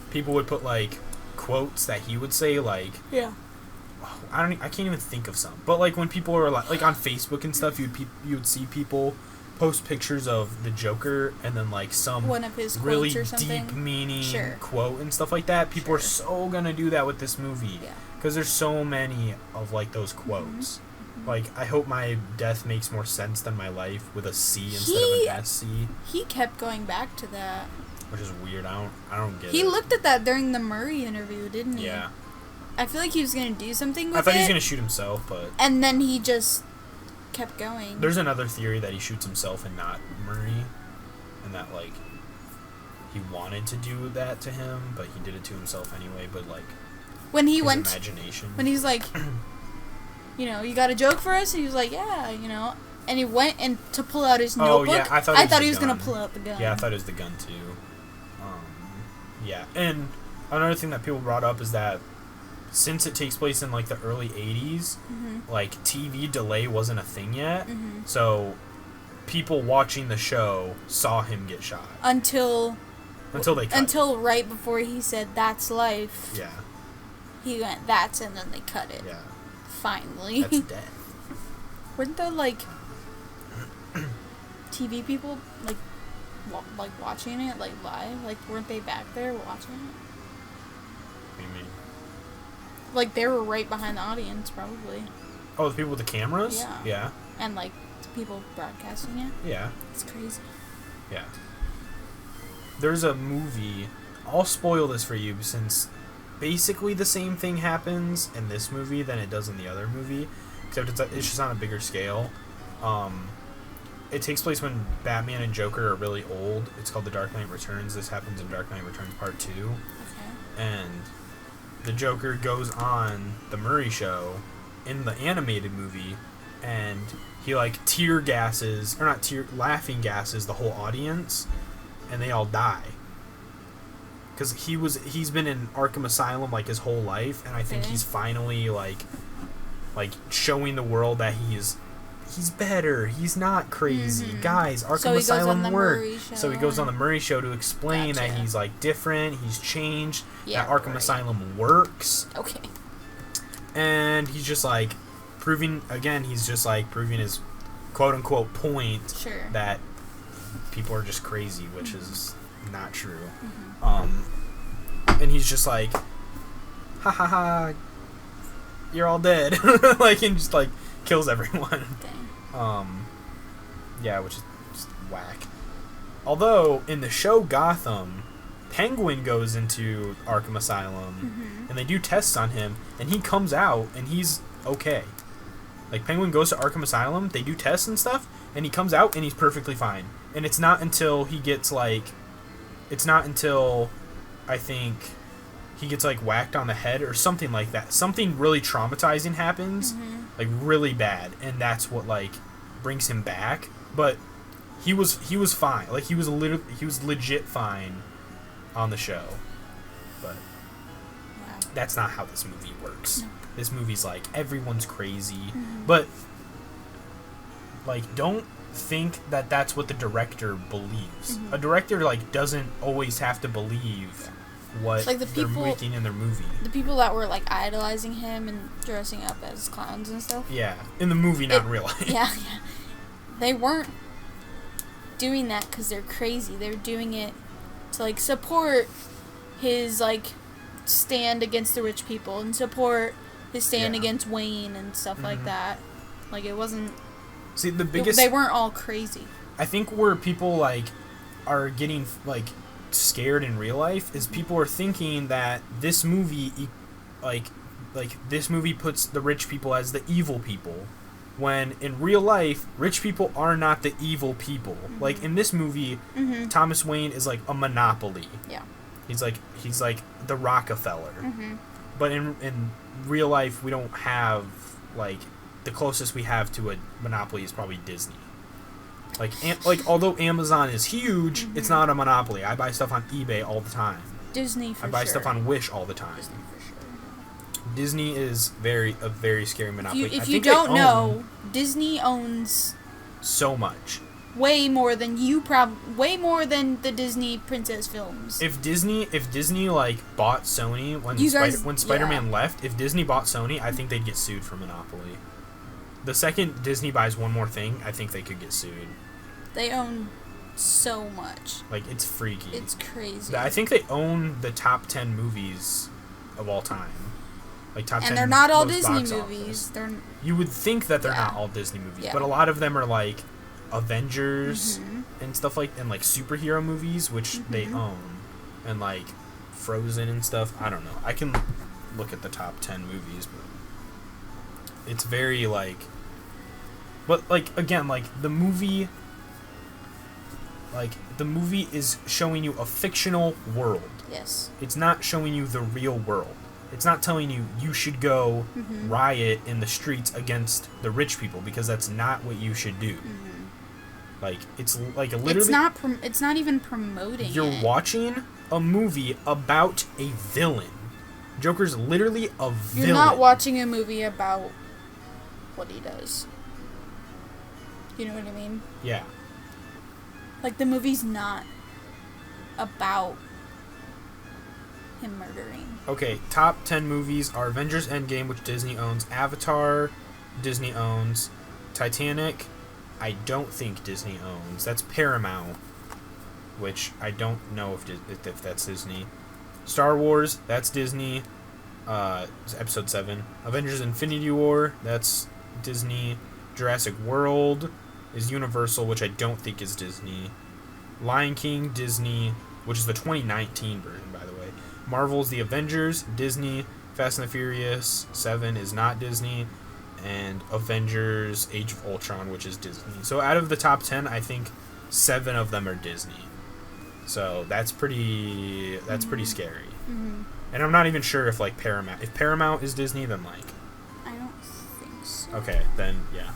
People would put, like, quotes that he would say, like... Yeah. I can't even think of some. But, like, when people are, like on Facebook and stuff, you'd see people post pictures of the Joker and then, like, some one of his really quotes or something. deep meaning quote and stuff like that. People are so gonna do that with this movie. Yeah. Because there's so many of, like, those quotes. Like, I hope my death makes more sense than my life with a C instead of an SC. He kept going back to that. Which is weird. I don't get it. He looked at that during the Murray interview, didn't he? Yeah. I feel like he was going to do something with it. I thought he was going to shoot himself, but... And then he just kept going. There's another theory that he shoots himself and not Murray. And that, like, he wanted to do that to him, but he did it to himself anyway, but, like... When he went... imagination. When he's like, you know, you got a joke for us? And he was like, yeah, you know... And he went to pull out his notebook. Oh, yeah, I thought he was going to pull out the gun. Yeah, I thought it was the gun, too. Yeah, and another thing that people brought up is that since it takes place in, like, the early 80s, like, TV delay wasn't a thing yet, so people watching the show saw him get shot. Until they cut Until right before he said, that's life. Yeah. He went, that's, and then they cut it. Yeah. Finally. That's dead. Weren't there, like, TV people, like watching it, like, live? Like, weren't they back there watching it? What do you mean? Like, they were right behind the audience, probably. Oh, the people with the cameras? Yeah. Yeah. And, like, the people broadcasting it? Yeah. It's crazy. Yeah. There's a movie, I'll spoil this for you, since basically the same thing happens in this movie than it does in the other movie, except it's just on a bigger scale. It takes place when Batman and Joker are really old. It's called The Dark Knight Returns. This happens in Dark Knight Returns Part 2. Okay. And the Joker goes on the Murray Show in the animated movie, and he like laughing gases the whole audience, and they all die. Because he's been in Arkham Asylum like his whole life, and I think he's finally like showing the world that he's better. He's not crazy, guys. Arkham Asylum worked. So he goes on the Murray Show to explain that he's like different. He's changed. That Arkham Asylum works. Okay. And he's just like proving his quote unquote point that people are just crazy, which is not true. And he's just like, ha ha ha, you're all dead. Like, and just like kills everyone. Yeah, which is just whack. Although in the show Gotham, Penguin goes into Arkham Asylum and they do tests on him, and he comes out and he's okay. Like, Penguin goes to Arkham Asylum, they do tests and stuff, and he comes out and he's perfectly fine. And it's not until he gets like, I think he gets like whacked on the head or something like that. Something really traumatizing happens, like really bad, and that's what like brings him back. But he was fine. Like, he was legit fine on the show. But that's not how this movie works. No. This movie's like, everyone's crazy, but like, don't think that that's what the director believes. A director like doesn't always have to believe what like they're making in their movie. The people that were like idolizing him and dressing up as clowns and stuff. Yeah, in the movie, not in real life. Yeah. They weren't doing that because they're crazy. They were doing it to like support his like stand against the rich people and support his stand against Wayne and stuff like that. Like, it wasn't. See, the biggest. They weren't all crazy. I think where people like are getting like scared in real life is people are thinking that this movie, like this movie puts the rich people as the evil people, when in real life, rich people are not the evil people. Like, in this movie, Thomas Wayne is like a monopoly. Yeah. He's like the Rockefeller. But in real life, we don't have, like, the closest we have to a monopoly is probably Disney. Like although Amazon is huge, it's not a monopoly. I buy stuff on eBay all the time. Disney for sure. I buy stuff on Wish all the time. Disney for sure. Disney is a very scary monopoly. If you don't know, Disney owns so much. Way more than way more than the Disney princess films. If Disney like bought Sony when Spider-Man left, if Disney bought Sony, I think they'd get sued for monopoly. The second Disney buys one more thing, I think they could get sued. They own so much. Like, it's freaky. It's crazy. I think they own the top 10 movies of all time. Like, top 10. And they're not all Disney movies. You would think that they're not all Disney movies, but a lot of them are like Avengers and stuff like, and like superhero movies, which they own, and like Frozen and stuff. I don't know. I can look at the top 10 movies, but it's very like, but like, again, like the movie is showing you a fictional world. Yes. It's not showing you the real world. It's not telling you should go riot in the streets against the rich people, because that's not what you should do. Like, it's like literally. It's not even promoting. You're watching a movie about a villain. Joker's literally a villain. You're not watching a movie about what he does. You know what I mean? Yeah. Like, the movie's not about him murdering. Okay, top 10 movies are Avengers Endgame, which Disney owns. Avatar, Disney owns. Titanic, I don't think Disney owns. That's Paramount, which I don't know if that's Disney. Star Wars, that's Disney. Episode 7. Avengers Infinity War, that's Disney. Jurassic World is Universal, which I don't think is Disney. Lion King, Disney, which is the 2019 version, by the way. Marvel's The Avengers, Disney. Fast and the Furious 7 is not Disney. And Avengers Age of Ultron, which is Disney. So out of the top 10, I think 7 of them are Disney. So that's pretty scary. And I'm not even sure if like Paramount is Disney, then like, I don't think so. Okay, then yeah.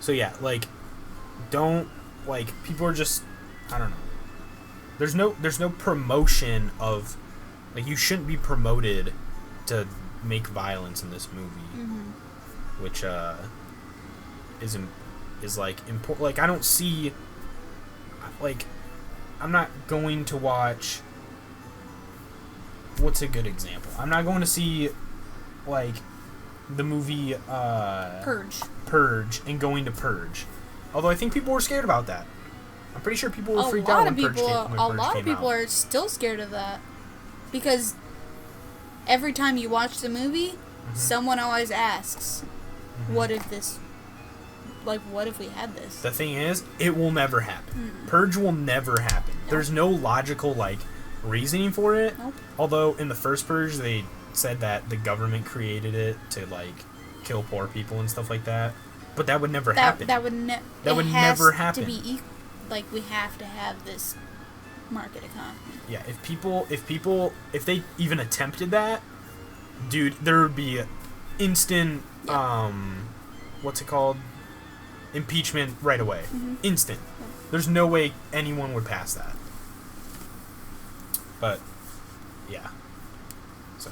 So yeah, like, don't, like, people are just, I don't know. There's no promotion of, like, you shouldn't be promoted to make violence in this movie, which is like important. Like, I don't see, like, I'm not going to watch. What's a good example? I'm not going to see, like, the movie Purge and going to Purge. Although I think people were scared about that. I'm pretty sure people were freaked out when Purge came out. A lot of people are still scared of that. Because every time you watch the movie, someone always asks, what if we had this? The thing is, it will never happen. Purge will never happen. Nope. There's no logical, like, reasoning for it. Nope. Although in the first Purge, they said that the government created it to, like, kill poor people and stuff like that. But that would never happen. That would never happen. To be like, we have to have this market economy. Yeah, if they even attempted that, dude, there would be instant, what's it called? Impeachment right away. Instant. There's no way anyone would pass that. But, yeah. So,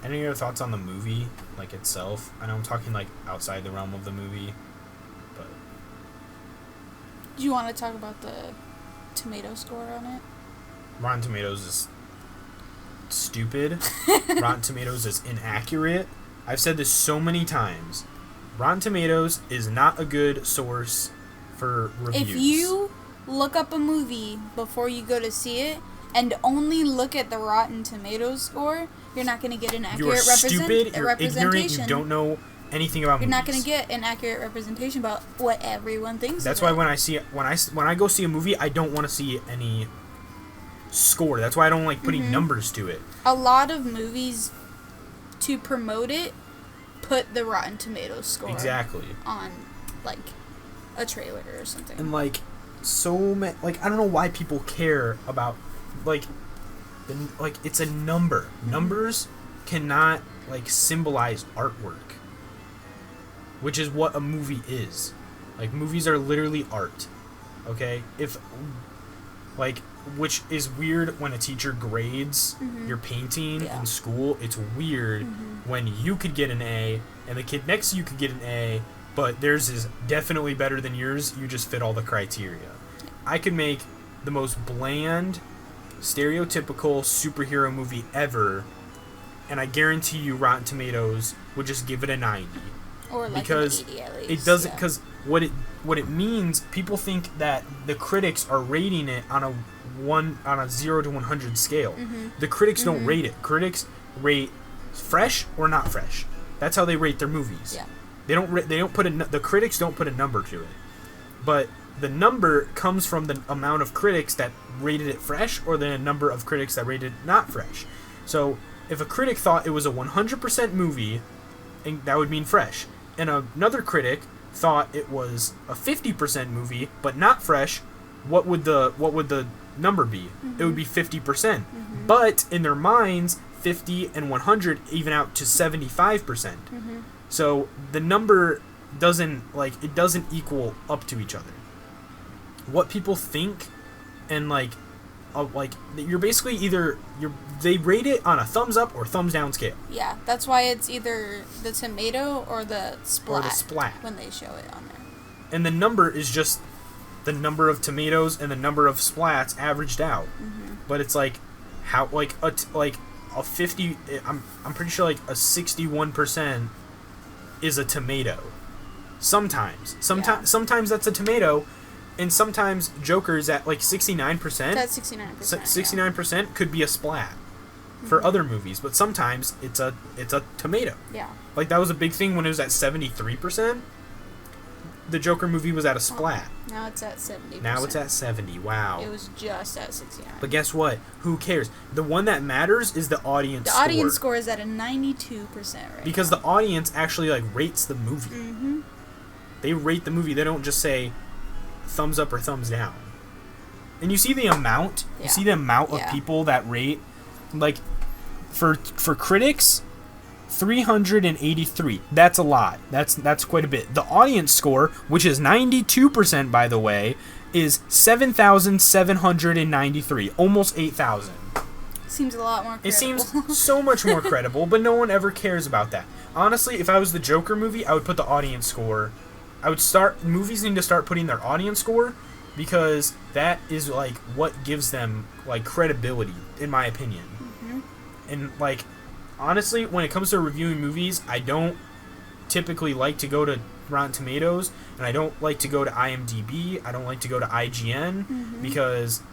any other thoughts on the movie, like, itself? I know I'm talking, like, outside the realm of the movie, but... Do you want to talk about the tomato score on it? Rotten Tomatoes is stupid. Rotten Tomatoes is inaccurate. I've said this so many times. Rotten Tomatoes is not a good source for reviews. If you look up a movie before you go to see it and only look at the Rotten Tomatoes score, you're not going to get an accurate representation. You're stupid, you're ignorant, you don't know anything about movies. You're not going to get an accurate representation about what everyone thinks. That's why when I go see a movie, I don't want to see any score. That's why I don't like putting numbers to it. A lot of movies, to promote it, put the Rotten Tomatoes score on, like, a trailer or something. And, like, so many, like, I don't know why people care about, like, it's a number. Numbers cannot, like, symbolize artwork, which is what a movie is. Like, movies are literally art, okay? Which is weird when a teacher grades your painting in school. It's weird when you could get an A and the kid next to you could get an A, but theirs is definitely better than yours. You just fit all the criteria. I could make the most bland, stereotypical superhero movie ever, and I guarantee you Rotten Tomatoes would just give it a 90. Or like because an 80 at least. It doesn't, because what it means, people think that the critics are rating it on a 0 to 100 scale. The critics don't rate it. Critics rate fresh or not fresh. That's how they rate their movies. Yeah. The critics don't put a number to it. But the number comes from the amount of critics that rated it fresh or the number of critics that rated it not fresh. So, if a critic thought it was a 100% movie, and that would mean fresh, and another critic thought it was a 50% movie but not fresh, what would the number be? It would be 50%. But in their minds, 50 and 100 even out to 75%. So the number doesn't equal up to each other. What people think, and you're basically they rate it on a thumbs up or thumbs down scale. Yeah, that's why it's either the tomato or the splat. When they show it on there. And the number is just the number of tomatoes and the number of splats averaged out. But it's like how a 50. I'm pretty sure like a 61% is a tomato. Sometimes that's a tomato. And sometimes Joker's at like 69%. That's 69%. 69% could be a splat for other movies, but sometimes it's a tomato. Yeah. Like that was a big thing when it was at 73%. The Joker movie was at a splat. Now it's at 70%. Now it's at 70. Wow. It was just at 69. But guess what? Who cares? The one that matters is the audience score. The audience score is at a 92% right because now. The audience actually like rates the movie. They rate the movie. They don't just say thumbs up or thumbs down. And you see the amount. Yeah. You see the amount of people that rate. Like, for critics, 383. That's a lot. That's quite a bit. The audience score, which is 92% by the way, is 7,793, almost 8,000. Seems a lot more credible. It seems so much more credible, but no one ever cares about that. Honestly, if I was the Joker movie, I would put the audience score. Movies need to start putting their audience score, because that is like what gives them like credibility, in my opinion. Mm-hmm. And like, honestly, when it comes to reviewing movies, I don't typically like to go to Rotten Tomatoes, and I don't like to go to IMDb. I don't like to go to IGN, because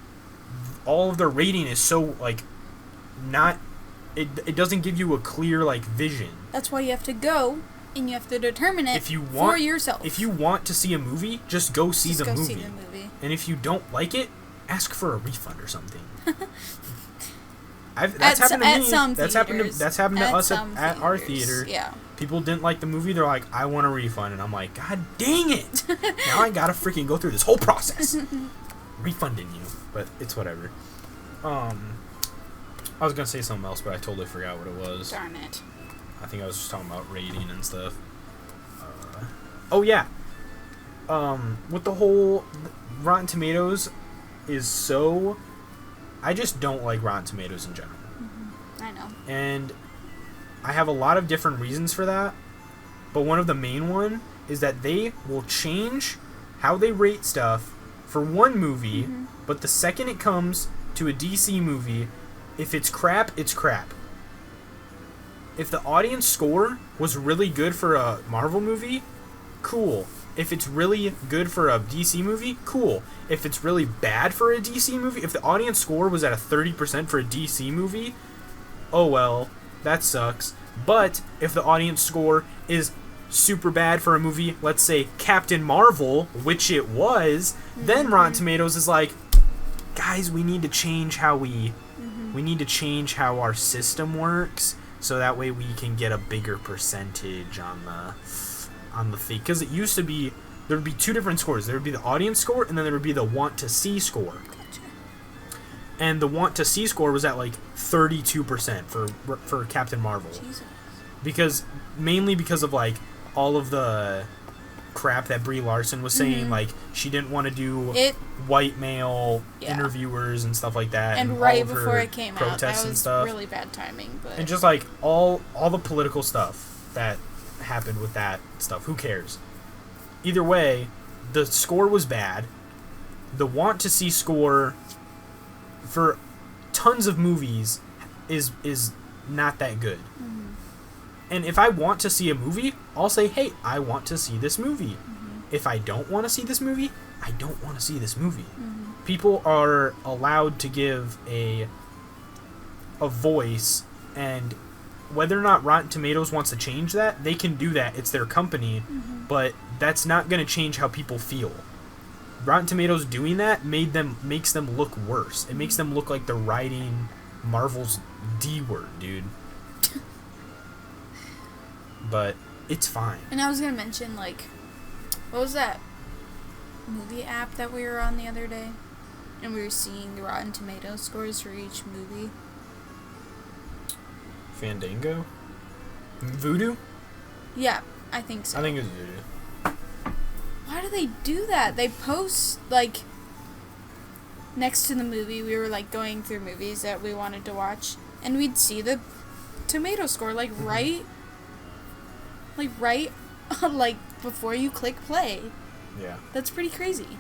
all of their rating is so like not. It doesn't give you a clear like vision. That's why you have to go and you have to determine it for yourself. If you want to see a movie, just go see the movie. See the movie. And if you don't like it, ask for a refund or something. That's happened to me. That's happened to us at our theater. Yeah. People didn't like the movie. They're like, I want a refund. And I'm like, God dang it. Now I gotta freaking go through this whole process. Refunding you. But it's whatever. I was gonna say something else, but I totally forgot what it was. Darn it. I think I was just talking about rating and stuff. Oh yeah. With the whole Rotten Tomatoes is so... I just don't like Rotten Tomatoes in general. Mm-hmm. I know. And I have a lot of different reasons for that. But one of the main one is that they will change how they rate stuff for one movie, but the second it comes to a DC movie, if it's crap, it's crap. If the audience score was really good for a Marvel movie, cool. If it's really good for a DC movie, cool. If it's really bad for a DC movie, if the audience score was at a 30% for a DC movie, oh well, that sucks. But if the audience score is super bad for a movie, let's say Captain Marvel, which it was, then Rotten Tomatoes is like, guys, we need to change how we need to change how our system works, so that way we can get a bigger percentage on the thing. Because it used to be, there would be two different scores. There would be the audience score, and then there would be the want to see score. Gotcha. And the want to see score was at like 32% for Captain Marvel. Jesus. Mainly because of like all of the crap that Brie Larson was saying, like she didn't want to do white male interviewers and stuff like that, and right before it came out, that was really bad timing. But and just like all the political stuff that happened with that stuff, who cares? Either way, the score was bad. The want to see score for tons of movies is not that good. And if I want to see a movie, I'll say, hey, I want to see this movie. If I don't want to see this movie, I don't want to see this movie. People are allowed to give a voice, and whether or not Rotten Tomatoes wants to change that, they can do that. It's their company, but that's not going to change how people feel. Rotten Tomatoes doing that makes them look worse. It makes them look like they're writing Marvel's D word, dude. But it's fine. And I was going to mention, like, what was that movie app that we were on the other day? And we were seeing the Rotten Tomatoes scores for each movie. Fandango? Voodoo? Yeah, I think so. I think it's Voodoo. Why do they do that? They post, like, next to the movie, we were, like, going through movies that we wanted to watch, and we'd see the tomato score, like, right before you click play. Yeah. That's pretty crazy.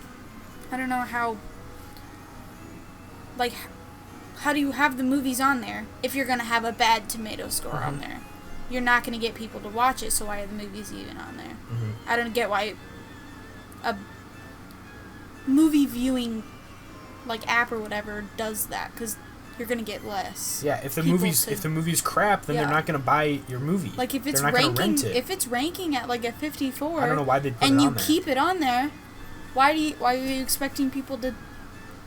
I don't know how do you have the movies on there if you're going to have a bad tomato score on there? You're not going to get people to watch it, so why are the movies even on there? I don't get why a movie viewing, like, app or whatever does that, because you're gonna get less. Yeah, if the movie's crap, then they're not gonna buy your movie. Like if it's ranking at like a 54, I don't know why they put it on there. And you keep it on there, why are you expecting people to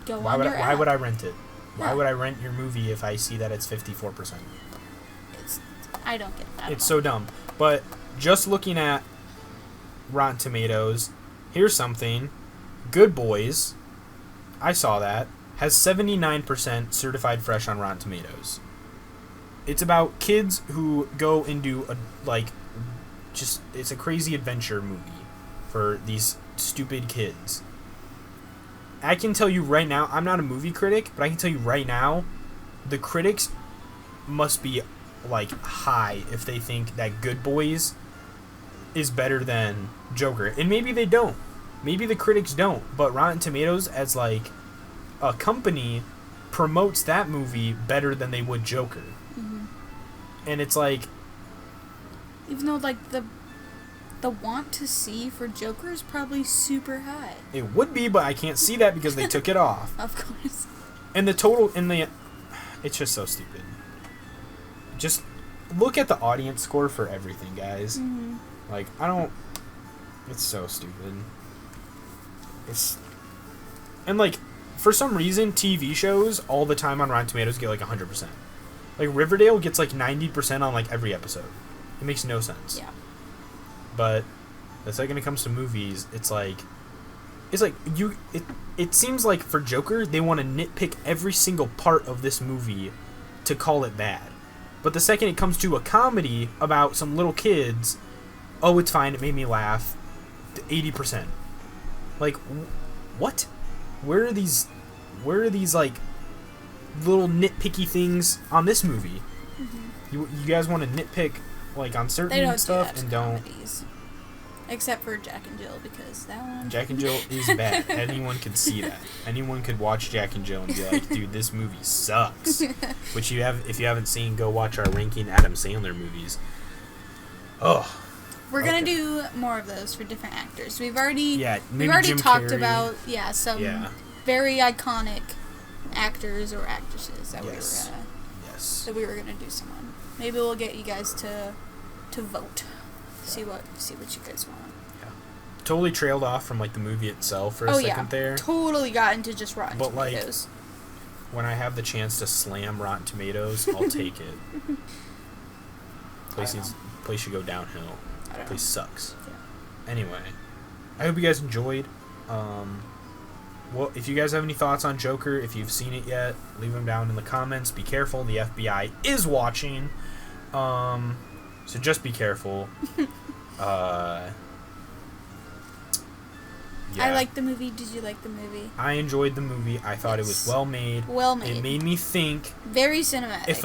go on your app? Why would I rent it? Why would I rent your movie if I see that it's 54%? I don't get that. It's so dumb. But just looking at Rotten Tomatoes, here's something. Good Boys, I saw that, has 79% certified fresh on Rotten Tomatoes. It's about kids who go and do it's a crazy adventure movie for these stupid kids. I can tell you right now, I'm not a movie critic, but I can tell you right now, the critics must be like high if they think that Good Boys is better than Joker. And maybe they don't. Maybe the critics don't, but Rotten Tomatoes as like a company promotes that movie better than they would Joker. Mm-hmm. And it's like, even though like the want to see for Joker is probably super high. it would be, but I can't see that because they took it off. Of course. And it's just so stupid. Just look at the audience score for everything, guys. Mm-hmm. Like, it's so stupid. And like, for some reason, TV shows all the time on Rotten Tomatoes get like 100%. Like, Riverdale gets like 90% on like every episode. It makes no sense. Yeah. But the second it comes to movies, it seems like for Joker, they want to nitpick every single part of this movie to call it bad. But the second it comes to a comedy about some little kids, oh, it's fine, it made me laugh, 80%. Like, what? Where are these like little nitpicky things on this movie? Mm-hmm. You guys want to nitpick like on certain stuff and don't. Comedies. Except for Jack and Jill, because that one. Jack and Jill is bad. Anyone could see that. Anyone could watch Jack and Jill and be like, dude, this movie sucks. Which if you haven't seen, go watch our ranking Adam Sandler movies. Oh. We're gonna do more of those for different actors. We've already Jim talked Carrey. about some very iconic actors or actresses that we were gonna do some on. Maybe we'll get you guys to vote. See what you guys want. Yeah. Totally trailed off from like the movie itself for a second there. Totally got into just Rotten Tomatoes. Like, when I have the chance to slam Rotten Tomatoes, I'll take it. Place should go downhill. Place sucks. Yeah. Anyway, I hope you guys enjoyed. Well, if you guys have any thoughts on Joker, if you've seen it yet, leave them down in the comments. Be careful, the FBI is watching. So just be careful. Yeah. I liked the movie. Did you like the movie? I enjoyed the movie. I thought it was well made. Well made. It made me think. Very cinematic. If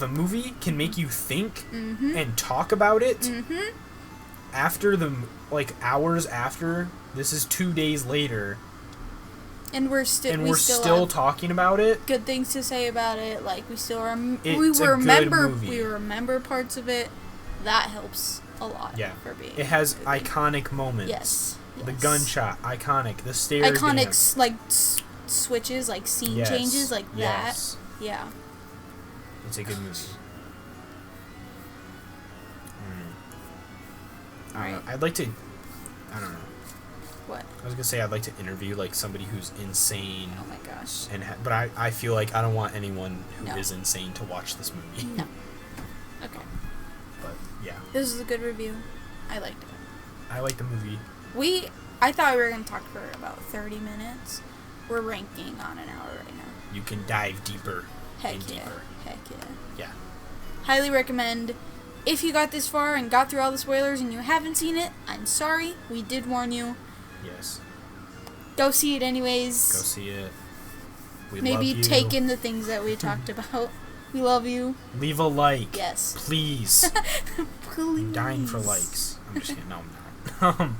a movie can make you think and talk about it after hours after, this is 2 days later. And we're still talking about it. Good things to say about it. Like we still It's a good movie. We remember parts of it. That helps a lot. Yeah. For being it has iconic moments. Yes. The gunshot, iconic. The stare. Iconic, like switches, like scene changes, like that. Yeah. It's a good movie. I'd like to. I don't know. What? I was gonna say I'd like to interview like somebody who's insane. Oh my gosh. But I feel like I don't want anyone who is insane to watch this movie. No. Okay. But yeah. This is a good review. I liked it. I like the movie. I thought we were gonna talk for about 30 minutes. We're ranking on an hour right now. You can dive deeper. Heck yeah. Yeah. Highly recommend. If you got this far and got through all the spoilers and you haven't seen it, I'm sorry. We did warn you. Yes. Go see it anyways. Go see it. We love Maybe you. take in the things that we talked about. We love you. Leave a like. Yes. Please. Please. I'm dying for likes. I'm just kidding. No, I'm not.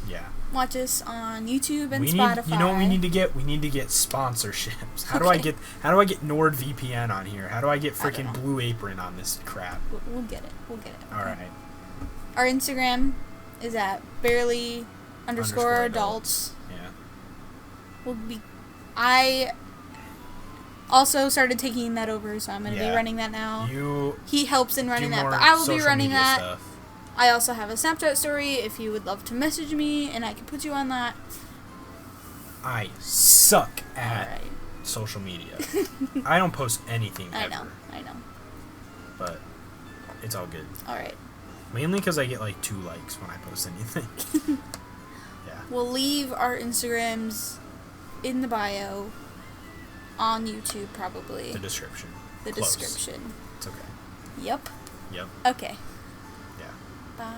Yeah. Watch us on YouTube and Spotify. You know what we need to get? We need to get sponsorships. How do I get NordVPN on here? How do I get freaking Blue Apron on this crap? We'll get it. Okay. All right. Our Instagram is at barely_adults. Yeah. I also started taking that over, so I'm going to be running that now. He helps in running that, but I will be running that. Stuff. I also have a Snapchat story if you would love to message me, and I can put you on that. I suck at social media. I don't post anything ever. I know. But it's all good. All right. Mainly because I get like 2 likes when I post anything. Yeah. We'll leave our Instagrams in the bio. On YouTube, probably. The description. Description. Yep. Yep. Okay. Yeah. Bye.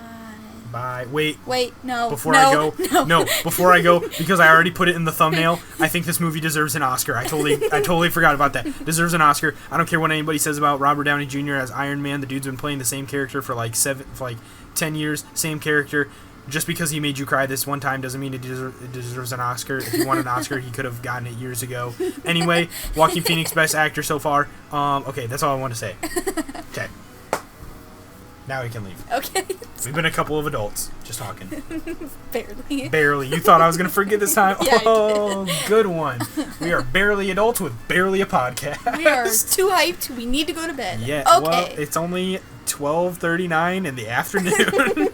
Bye. Wait. No. Before no, I go, no. before I go, because I already put it in the thumbnail. I think this movie deserves an Oscar. I totally forgot about that. Deserves an Oscar. I don't care what anybody says about Robert Downey Jr. as Iron Man. The dude's been playing the same character for like 10 years. Same character. Just because he made you cry this one time doesn't mean it deserves an Oscar. If he won an Oscar, he could have gotten it years ago. Anyway, Joaquin Phoenix, best actor so far. Okay, that's all I want to say. Okay. Now we can leave. Okay. We've been a couple of adults just talking. Barely. Barely. You thought I was going to forget this time? Yeah, Oh, good one. We are barely adults with barely a podcast. We are too hyped. We need to go to bed. Yeah, Okay. well, it's only 12:39 in the afternoon.